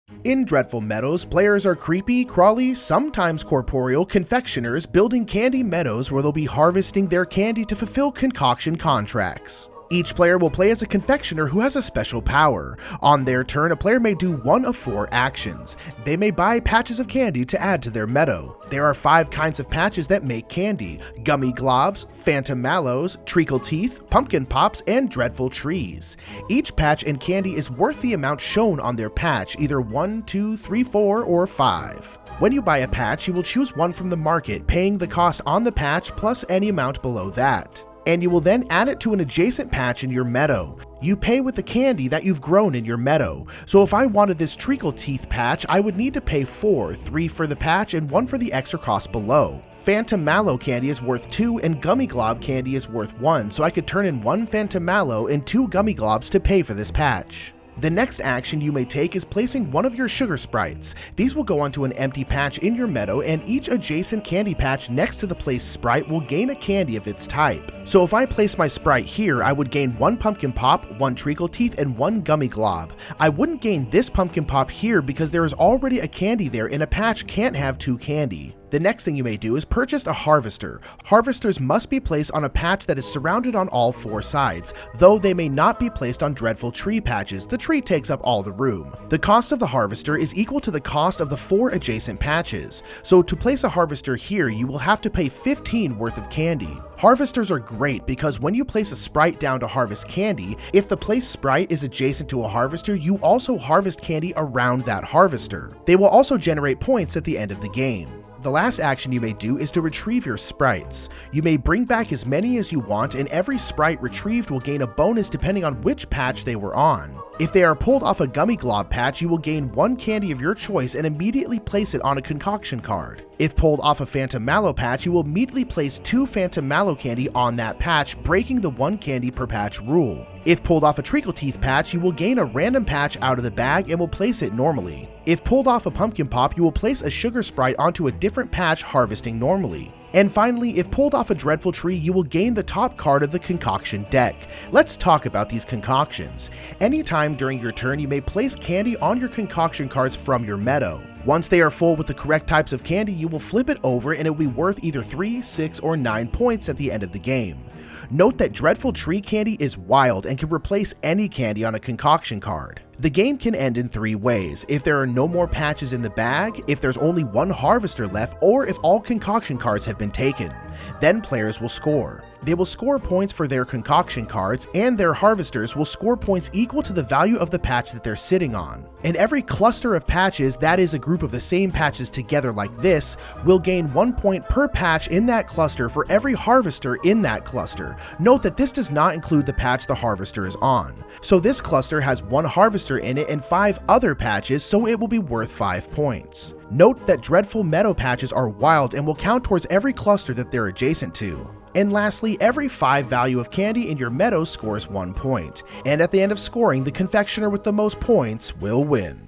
In Dreadful Meadows, players are creepy, crawly, sometimes corporeal confectioners building candy meadows where they'll be harvesting their candy to fulfill concoction contracts. Each player will play as a confectioner who has a special power. On their turn, a player may do one of 4 actions. They may buy patches of candy to add to their meadow. There are 5 kinds of patches that make candy: gummy globs, phantom mallows, treacle teeth, pumpkin pops, and dreadful trees. Each patch and candy is worth the amount shown on their patch, either 1, 2, 3, 4, or 5. When you buy a patch, you will choose one from the market, paying the cost on the patch plus any amount below that. And you will then add it to an adjacent patch in your meadow. You pay with the candy that you've grown in your meadow. So if I wanted this treacle teeth patch, I would need to pay 4, 3 for the patch and 1 for the extra cost below. Phantom mallow candy is worth 2 and gummy glob candy is worth 1, so I could turn in 1 phantom mallow and 2 gummy globs to pay for this patch. The next action you may take is placing one of your sugar sprites. These will go onto an empty patch in your meadow, and each adjacent candy patch next to the placed sprite will gain a candy of its type. So if I place my sprite here, I would gain 1 pumpkin pop, 1 treacle teeth, and 1 gummy glob. I wouldn't gain this pumpkin pop here because there is already a candy there and a patch can't have 2 candy. The next thing you may do is purchase a harvester. Harvesters must be placed on a patch that is surrounded on all 4 sides, though they may not be placed on dreadful tree patches. The tree takes up all the room. The cost of the harvester is equal to the cost of the 4 adjacent patches. So to place a harvester here, you will have to pay 15 worth of candy. Harvesters are great because when you place a sprite down to harvest candy, if the placed sprite is adjacent to a harvester, you also harvest candy around that harvester. They will also generate points at the end of the game. The last action you may do is to retrieve your sprites. You may bring back as many as you want, and every sprite retrieved will gain a bonus depending on which patch they were on. If they are pulled off a gummy glob patch, you will gain 1 candy of your choice and immediately place it on a concoction card. If pulled off a phantom mallow patch, you will immediately place 2 phantom mallow candy on that patch, breaking the 1 candy per patch rule. If pulled off a treacle teeth patch, you will gain a random patch out of the bag and will place it normally. If pulled off a pumpkin pop, you will place a sugar sprite onto a different patch, harvesting normally. And finally, if pulled off a dreadful tree, you will gain the top card of the concoction deck. Let's talk about these concoctions. Anytime during your turn, you may place candy on your concoction cards from your meadow. Once they are full with the correct types of candy, you will flip it over and it will be worth either 3, 6, or 9 points at the end of the game. Note that dreadful tree candy is wild and can replace any candy on a concoction card. The game can end in 3 ways: if there are no more patches in the bag, if there's only 1 harvester left, or if all concoction cards have been taken. Then players will score. They will score points for their concoction cards, and their harvesters will score points equal to the value of the patch that they're sitting on. And every cluster of patches, that is a group of the same patches together like this, will gain 1 point per patch in that cluster for every harvester in that cluster. Note that this does not include the patch the harvester is on. So this cluster has 1 harvester in it and 5 other patches, so it will be worth 5 points. Note that dreadful meadow patches are wild and will count towards every cluster that they're adjacent to. And lastly, every 5 value of candy in your meadow scores 1 point. And at the end of scoring, the confectioner with the most points will win.